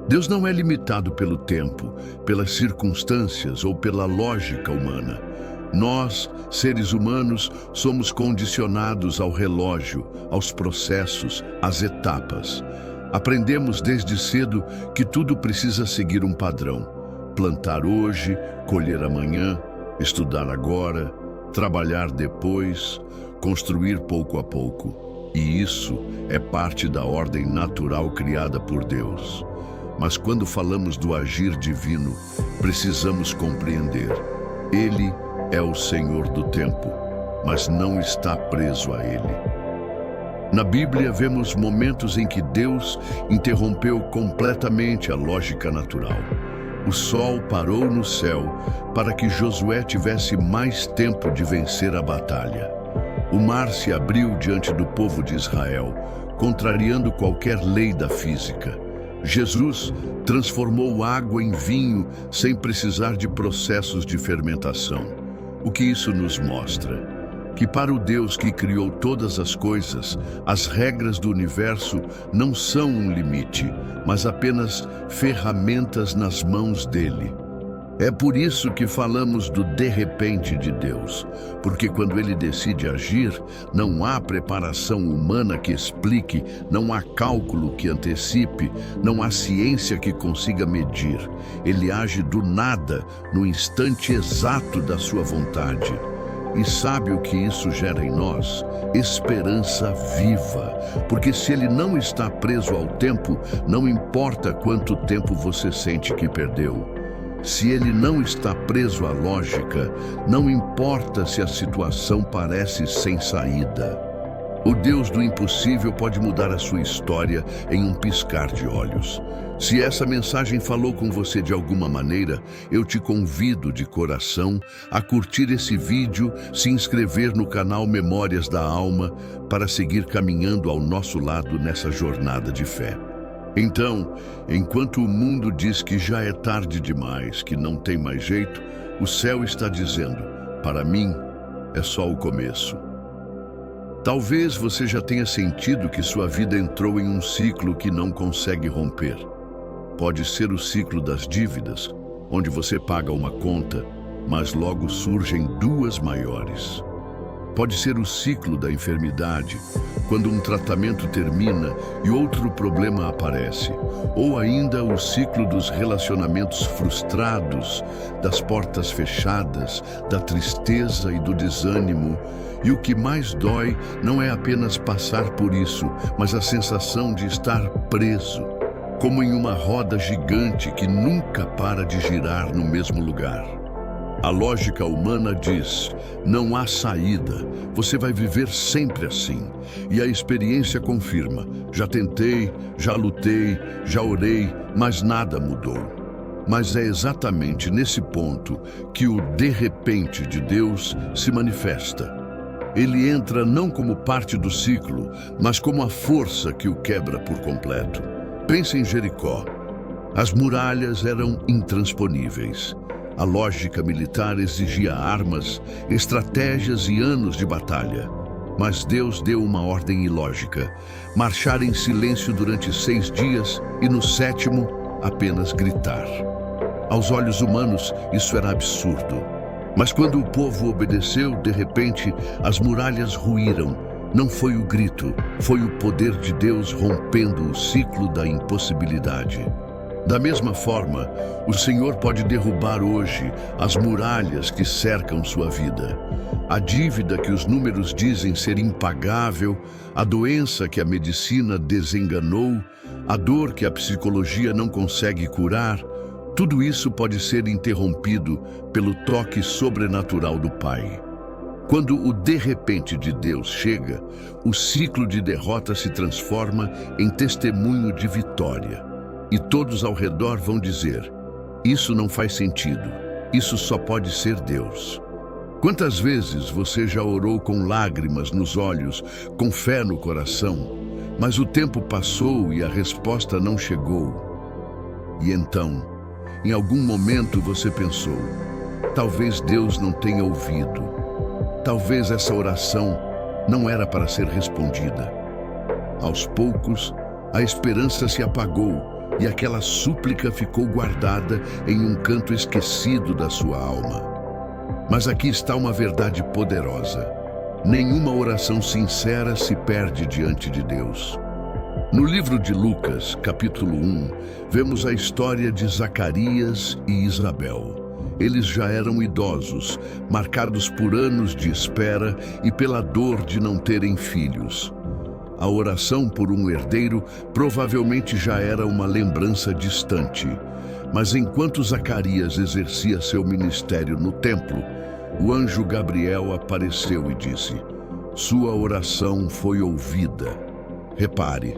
Deus não é limitado pelo tempo, pelas circunstâncias ou pela lógica humana. Nós, seres humanos, somos condicionados ao relógio, aos processos, às etapas. Aprendemos desde cedo que tudo precisa seguir um padrão. Plantar hoje, colher amanhã, estudar agora, trabalhar depois, construir pouco a pouco. E isso é parte da ordem natural criada por Deus. Mas quando falamos do agir divino, precisamos compreender. Ele é o Senhor do tempo, mas não está preso a ele. Na Bíblia, vemos momentos em que Deus interrompeu completamente a lógica natural. O sol parou no céu para que Josué tivesse mais tempo de vencer a batalha. O mar se abriu diante do povo de Israel, contrariando qualquer lei da física. Jesus transformou água em vinho sem precisar de processos de fermentação. O que isso nos mostra? Que para o Deus que criou todas as coisas, as regras do universo não são um limite, mas apenas ferramentas nas mãos dele. É por isso que falamos do de repente de Deus, porque quando ele decide agir, não há preparação humana que explique, não há cálculo que antecipe, não há ciência que consiga medir. Ele age do nada, no instante exato da sua vontade. E sabe o que isso gera em nós? Esperança viva. Porque se ele não está preso ao tempo, não importa quanto tempo você sente que perdeu. Se ele não está preso à lógica, não importa se a situação parece sem saída. O Deus do impossível pode mudar a sua história em um piscar de olhos. Se essa mensagem falou com você de alguma maneira, eu te convido de coração a curtir esse vídeo, se inscrever no canal Memórias da Alma para seguir caminhando ao nosso lado nessa jornada de fé. Então, enquanto o mundo diz que já é tarde demais, que não tem mais jeito, o céu está dizendo, para mim, é só o começo. Talvez você já tenha sentido que sua vida entrou em um ciclo que não consegue romper. Pode ser o ciclo das dívidas, onde você paga uma conta, mas logo surgem duas maiores. Pode ser o ciclo da enfermidade, quando um tratamento termina e outro problema aparece. Ou ainda o ciclo dos relacionamentos frustrados, das portas fechadas, da tristeza e do desânimo. E o que mais dói não é apenas passar por isso, mas a sensação de estar preso, como em uma roda gigante que nunca para de girar no mesmo lugar. A lógica humana diz, não há saída, você vai viver sempre assim. E a experiência confirma, já tentei, já lutei, já orei, mas nada mudou. Mas é exatamente nesse ponto que o de repente de Deus se manifesta. Ele entra não como parte do ciclo, mas como a força que o quebra por completo. Pense em Jericó. As muralhas eram intransponíveis. A lógica militar exigia armas, estratégias e anos de batalha. Mas Deus deu uma ordem ilógica: marchar em silêncio durante 6 dias e no 7º apenas gritar. Aos olhos humanos, isso era absurdo. Mas quando o povo obedeceu, de repente, as muralhas ruíram. Não foi o grito, foi o poder de Deus rompendo o ciclo da impossibilidade. Da mesma forma, o Senhor pode derrubar hoje as muralhas que cercam sua vida. A dívida que os números dizem ser impagável, a doença que a medicina desenganou, a dor que a psicologia não consegue curar, tudo isso pode ser interrompido pelo toque sobrenatural do Pai. Quando o de repente de Deus chega, o ciclo de derrota se transforma em testemunho de vitória. E todos ao redor vão dizer, isso não faz sentido, isso só pode ser Deus. Quantas vezes você já orou com lágrimas nos olhos, com fé no coração, mas o tempo passou e a resposta não chegou? E então, em algum momento você pensou, talvez Deus não tenha ouvido, talvez essa oração não era para ser respondida. Aos poucos, a esperança se apagou, e aquela súplica ficou guardada em um canto esquecido da sua alma. Mas aqui está uma verdade poderosa. Nenhuma oração sincera se perde diante de Deus. No livro de Lucas, capítulo 1, vemos a história de Zacarias e Isabel. Eles já eram idosos, marcados por anos de espera e pela dor de não terem filhos. A oração por um herdeiro provavelmente já era uma lembrança distante. Mas enquanto Zacarias exercia seu ministério no templo, o anjo Gabriel apareceu e disse: "Sua oração foi ouvida." Repare,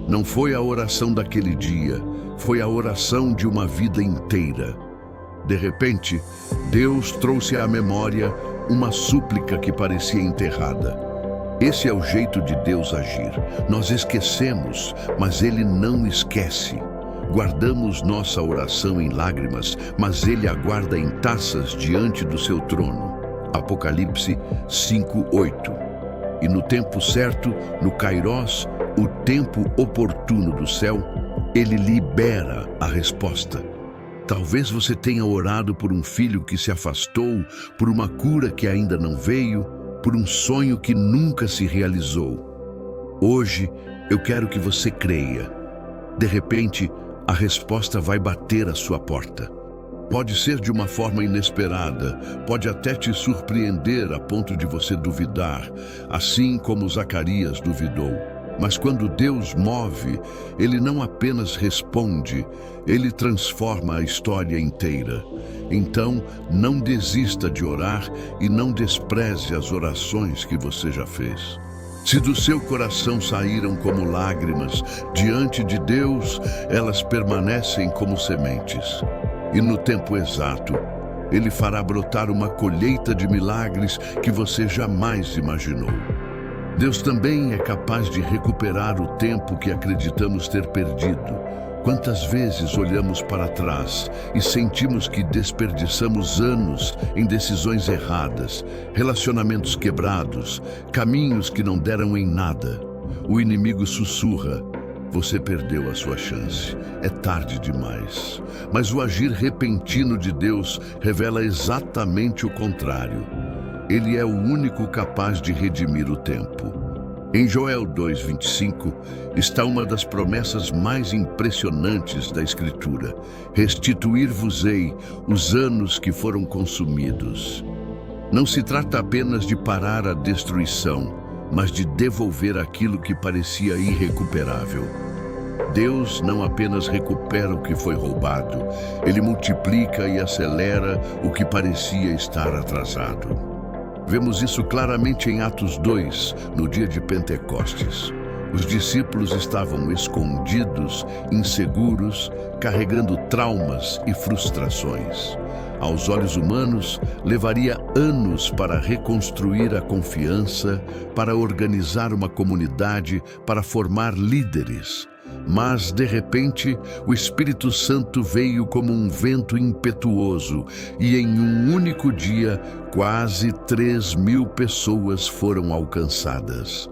não foi a oração daquele dia, foi a oração de uma vida inteira. De repente, Deus trouxe à memória uma súplica que parecia enterrada. Esse é o jeito de Deus agir. Nós esquecemos, mas Ele não esquece. Guardamos nossa oração em lágrimas, mas Ele aguarda em taças diante do seu trono. Apocalipse 5:8. E no tempo certo, no Kairós, o tempo oportuno do céu, Ele libera a resposta. Talvez você tenha orado por um filho que se afastou, por uma cura que ainda não veio, por um sonho que nunca se realizou. Hoje, eu quero que você creia. De repente, a resposta vai bater à sua porta. Pode ser de uma forma inesperada, pode até te surpreender a ponto de você duvidar, assim como Zacarias duvidou. Mas quando Deus move, Ele não apenas responde, Ele transforma a história inteira. Então, não desista de orar e não despreze as orações que você já fez. Se do seu coração saíram como lágrimas, diante de Deus, elas permanecem como sementes. E no tempo exato, Ele fará brotar uma colheita de milagres que você jamais imaginou. Deus também é capaz de recuperar o tempo que acreditamos ter perdido. Quantas vezes olhamos para trás e sentimos que desperdiçamos anos em decisões erradas, relacionamentos quebrados, caminhos que não deram em nada. O inimigo sussurra: "Você perdeu a sua chance, é tarde demais." Mas o agir repentino de Deus revela exatamente o contrário. Ele é o único capaz de redimir o tempo. Em Joel 2:25 está uma das promessas mais impressionantes da Escritura: "Restituir-vos-ei os anos que foram consumidos." Não se trata apenas de parar a destruição, mas de devolver aquilo que parecia irrecuperável. Deus não apenas recupera o que foi roubado, Ele multiplica e acelera o que parecia estar atrasado. Vemos isso claramente em Atos 2, no dia de Pentecostes. Os discípulos estavam escondidos, inseguros, carregando traumas e frustrações. Aos olhos humanos, levaria anos para reconstruir a confiança, para organizar uma comunidade, para formar líderes. Mas, de repente, o Espírito Santo veio como um vento impetuoso e em um único dia, quase 3.000 pessoas foram alcançadas.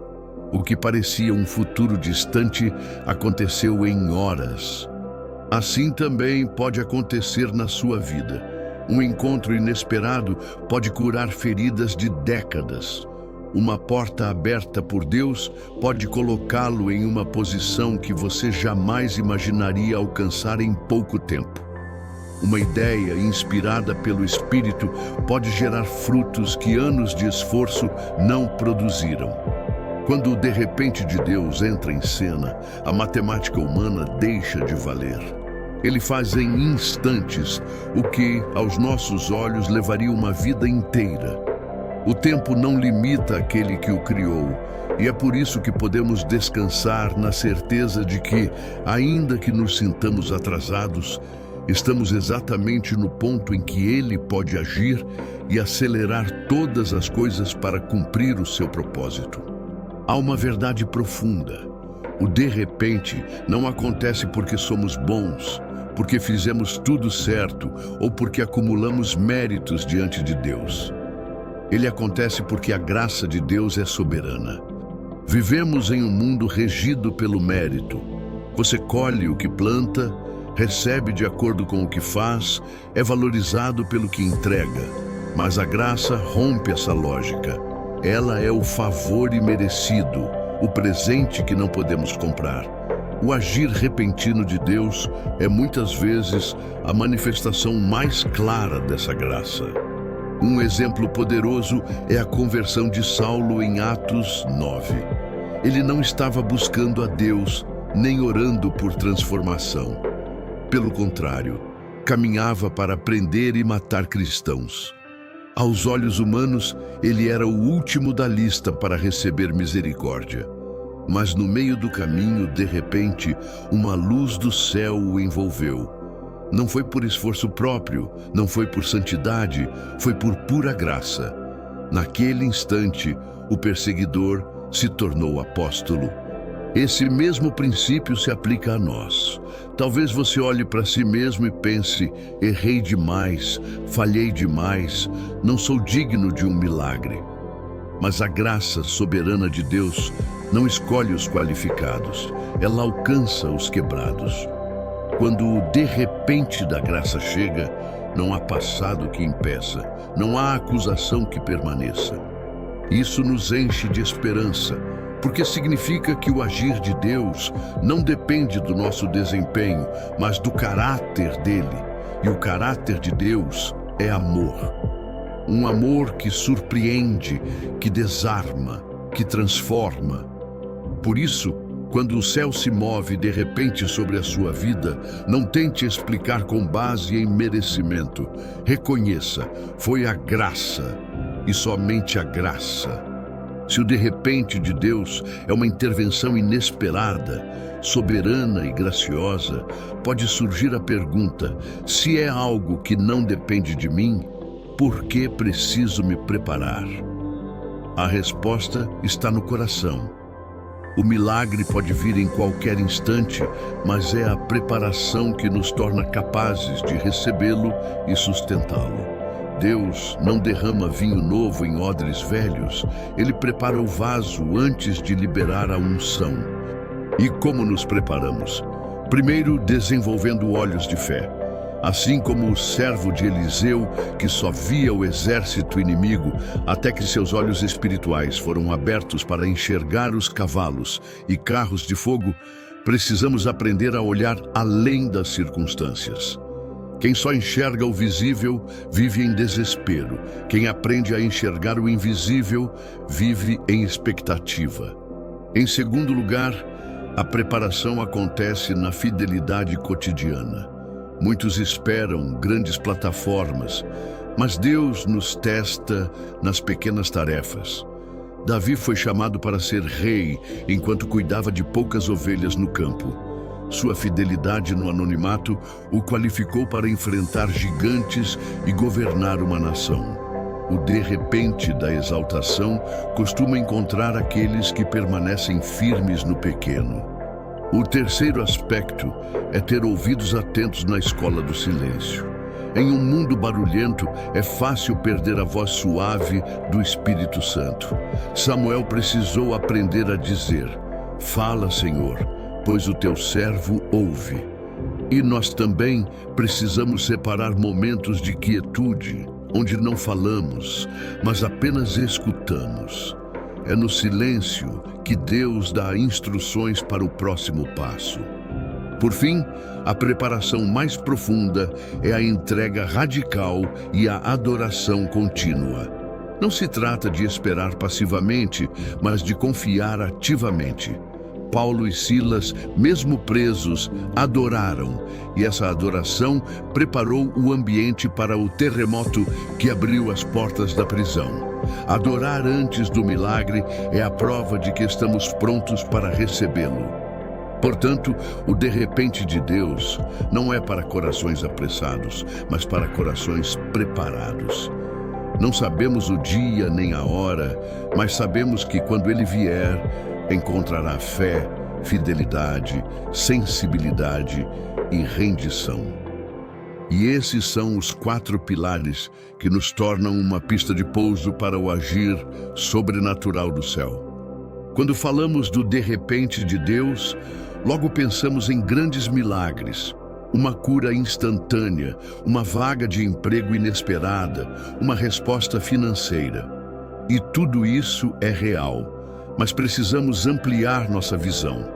O que parecia um futuro distante aconteceu em horas. Assim também pode acontecer na sua vida. Um encontro inesperado pode curar feridas de décadas. Uma porta aberta por Deus pode colocá-lo em uma posição que você jamais imaginaria alcançar em pouco tempo. Uma ideia inspirada pelo Espírito pode gerar frutos que anos de esforço não produziram. Quando o de repente de Deus entra em cena, a matemática humana deixa de valer. Ele faz em instantes o que, aos nossos olhos, levaria uma vida inteira. O tempo não limita aquele que o criou, e é por isso que podemos descansar na certeza de que, ainda que nos sintamos atrasados, estamos exatamente no ponto em que Ele pode agir e acelerar todas as coisas para cumprir o seu propósito. Há uma verdade profunda. O de repente não acontece porque somos bons, porque fizemos tudo certo ou porque acumulamos méritos diante de Deus. Ele acontece porque a graça de Deus é soberana. Vivemos em um mundo regido pelo mérito. Você colhe o que planta, recebe de acordo com o que faz, é valorizado pelo que entrega. Mas a graça rompe essa lógica. Ela é o favor imerecido, o presente que não podemos comprar. O agir repentino de Deus é muitas vezes a manifestação mais clara dessa graça. Um exemplo poderoso é a conversão de Saulo em Atos 9. Ele não estava buscando a Deus, nem orando por transformação. Pelo contrário, caminhava para prender e matar cristãos. Aos olhos humanos, ele era o último da lista para receber misericórdia. Mas no meio do caminho, de repente, uma luz do céu o envolveu. Não foi por esforço próprio, não foi por santidade, foi por pura graça. Naquele instante, o perseguidor se tornou apóstolo. Esse mesmo princípio se aplica a nós. Talvez você olhe para si mesmo e pense: errei demais, falhei demais, não sou digno de um milagre. Mas a graça soberana de Deus não escolhe os qualificados, ela alcança os quebrados. Quando o de repente da graça chega, não há passado que impeça, não há acusação que permaneça. Isso nos enche de esperança, porque significa que o agir de Deus não depende do nosso desempenho, mas do caráter dele. E o caráter de Deus é amor. Um amor que surpreende, que desarma, que transforma. Por isso, quando o céu se move de repente sobre a sua vida, não tente explicar com base em merecimento. Reconheça, foi a graça e somente a graça. Se o de repente de Deus é uma intervenção inesperada, soberana e graciosa, pode surgir a pergunta: se é algo que não depende de mim, por que preciso me preparar? A resposta está no coração. O milagre pode vir em qualquer instante, mas é a preparação que nos torna capazes de recebê-lo e sustentá-lo. Deus não derrama vinho novo em odres velhos, Ele prepara o vaso antes de liberar a unção. E como nos preparamos? Primeiro, desenvolvendo olhos de fé. Assim como o servo de Eliseu, que só via o exército inimigo, até que seus olhos espirituais foram abertos para enxergar os cavalos e carros de fogo, precisamos aprender a olhar além das circunstâncias. Quem só enxerga o visível vive em desespero. Quem aprende a enxergar o invisível vive em expectativa. Em segundo lugar, a preparação acontece na fidelidade cotidiana. Muitos esperam grandes plataformas, mas Deus nos testa nas pequenas tarefas. Davi foi chamado para ser rei enquanto cuidava de poucas ovelhas no campo. Sua fidelidade no anonimato o qualificou para enfrentar gigantes e governar uma nação. O de repente da exaltação costuma encontrar aqueles que permanecem firmes no pequeno. O terceiro aspecto é ter ouvidos atentos na escola do silêncio. Em um mundo barulhento, é fácil perder a voz suave do Espírito Santo. Samuel precisou aprender a dizer: fala, Senhor, pois o teu servo ouve. E nós também precisamos separar momentos de quietude, onde não falamos, mas apenas escutamos. É no silêncio que Deus dá instruções para o próximo passo. Por fim, a preparação mais profunda é a entrega radical e a adoração contínua. Não se trata de esperar passivamente, mas de confiar ativamente. Paulo e Silas, mesmo presos, adoraram, e essa adoração preparou o ambiente para o terremoto que abriu as portas da prisão. Adorar antes do milagre é a prova de que estamos prontos para recebê-lo. Portanto, o de repente de Deus não é para corações apressados, mas para corações preparados. Não sabemos o dia nem a hora, mas sabemos que quando ele vier, encontrará fé, fidelidade, sensibilidade e rendição. E esses são os 4 pilares que nos tornam uma pista de pouso para o agir sobrenatural do céu. Quando falamos do de repente de Deus, logo pensamos em grandes milagres, uma cura instantânea, uma vaga de emprego inesperada, uma resposta financeira. E tudo isso é real, mas precisamos ampliar nossa visão.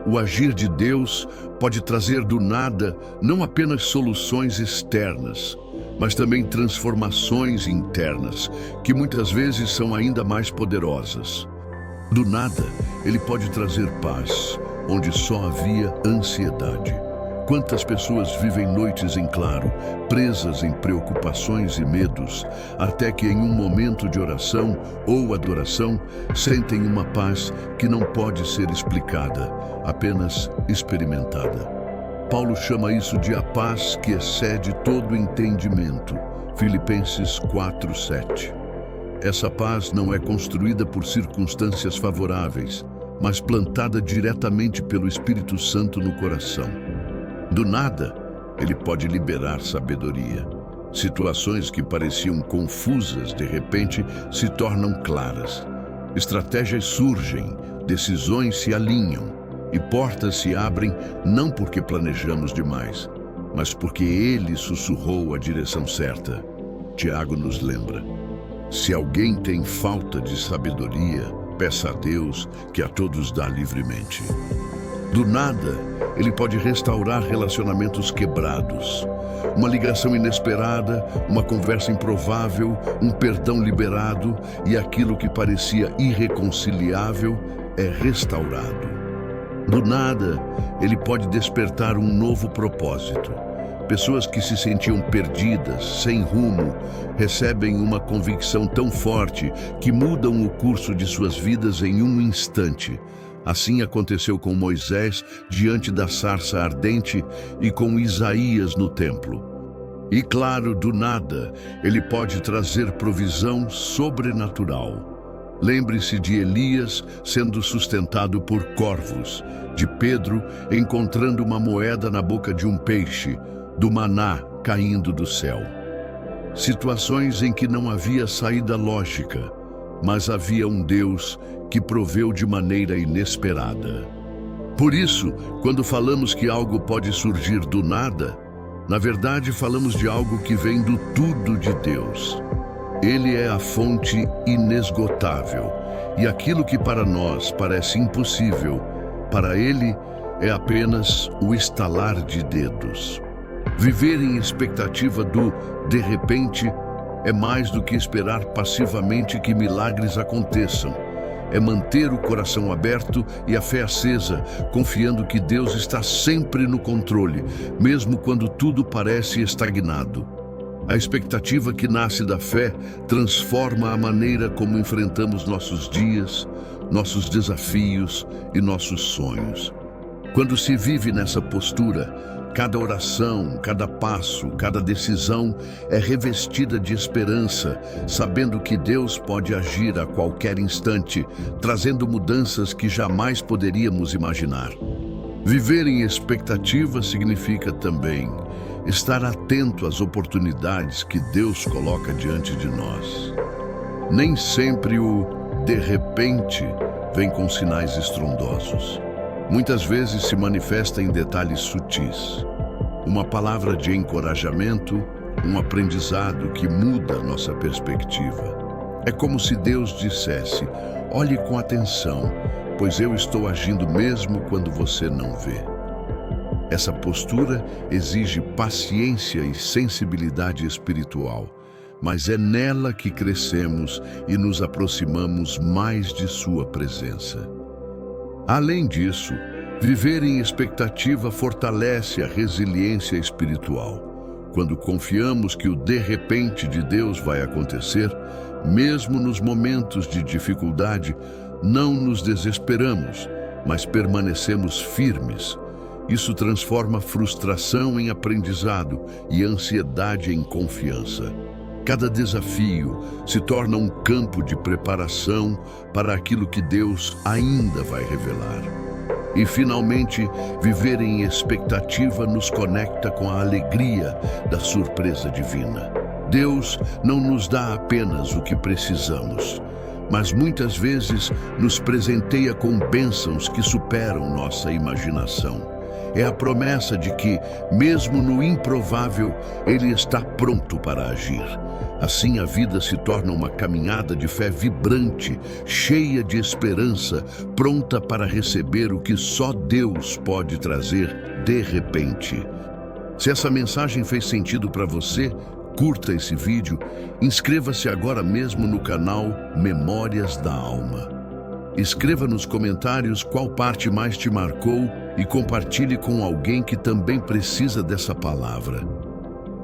O agir de Deus pode trazer do nada não apenas soluções externas, mas também transformações internas, que muitas vezes são ainda mais poderosas. Do nada, Ele pode trazer paz, onde só havia ansiedade. Quantas pessoas vivem noites em claro, presas em preocupações e medos, até que em um momento de oração ou adoração, sentem uma paz que não pode ser explicada, apenas experimentada. Paulo chama isso de a paz que excede todo entendimento. Filipenses 4:7. Essa paz não é construída por circunstâncias favoráveis, mas plantada diretamente pelo Espírito Santo no coração. Do nada, ele pode liberar sabedoria. Situações que pareciam confusas, de repente, se tornam claras. Estratégias surgem, decisões se alinham e portas se abrem não porque planejamos demais, mas porque Ele sussurrou a direção certa. Tiago nos lembra: se alguém tem falta de sabedoria, peça a Deus, que a todos dá livremente. Do nada, Ele pode restaurar relacionamentos quebrados. Uma ligação inesperada, uma conversa improvável, um perdão liberado, e aquilo que parecia irreconciliável é restaurado. Do nada, Ele pode despertar um novo propósito. Pessoas que se sentiam perdidas, sem rumo, recebem uma convicção tão forte que mudam o curso de suas vidas em um instante. Assim aconteceu com Moisés diante da sarça ardente e com Isaías no templo. E claro, do nada, Ele pode trazer provisão sobrenatural. Lembre-se de Elias sendo sustentado por corvos, de Pedro encontrando uma moeda na boca de um peixe, do maná caindo do céu. Situações em que não havia saída lógica, mas havia um Deus que proveu de maneira inesperada. Por isso, quando falamos que algo pode surgir do nada, na verdade falamos de algo que vem do tudo de Deus. Ele é a fonte inesgotável, e aquilo que para nós parece impossível, para Ele é apenas o estalar de dedos. Viver em expectativa do de repente é mais do que esperar passivamente que milagres aconteçam. É manter o coração aberto e a fé acesa, confiando que Deus está sempre no controle, mesmo quando tudo parece estagnado. A expectativa que nasce da fé transforma a maneira como enfrentamos nossos dias, nossos desafios e nossos sonhos. Quando se vive nessa postura, cada oração, cada passo, cada decisão é revestida de esperança, sabendo que Deus pode agir a qualquer instante, trazendo mudanças que jamais poderíamos imaginar. Viver em expectativa significa também estar atento às oportunidades que Deus coloca diante de nós. Nem sempre o de repente vem com sinais estrondosos. Muitas vezes se manifesta em detalhes sutis. Uma palavra de encorajamento, um aprendizado que muda a nossa perspectiva. É como se Deus dissesse: olhe com atenção, pois eu estou agindo mesmo quando você não vê. Essa postura exige paciência e sensibilidade espiritual, mas é nela que crescemos e nos aproximamos mais de Sua presença. Além disso, viver em expectativa fortalece a resiliência espiritual. Quando confiamos que o de repente de Deus vai acontecer, mesmo nos momentos de dificuldade, não nos desesperamos, mas permanecemos firmes. Isso transforma frustração em aprendizado e ansiedade em confiança. Cada desafio se torna um campo de preparação para aquilo que Deus ainda vai revelar. E, finalmente, viver em expectativa nos conecta com a alegria da surpresa divina. Deus não nos dá apenas o que precisamos, mas muitas vezes nos presenteia com bênçãos que superam nossa imaginação. É a promessa de que, mesmo no improvável, Ele está pronto para agir. Assim, a vida se torna uma caminhada de fé vibrante, cheia de esperança, pronta para receber o que só Deus pode trazer de repente. Se essa mensagem fez sentido para você, curta esse vídeo, inscreva-se agora mesmo no canal Memórias da Alma. Escreva nos comentários qual parte mais te marcou e compartilhe com alguém que também precisa dessa palavra.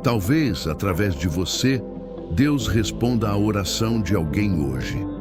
Talvez, através de você, Deus responda à oração de alguém hoje.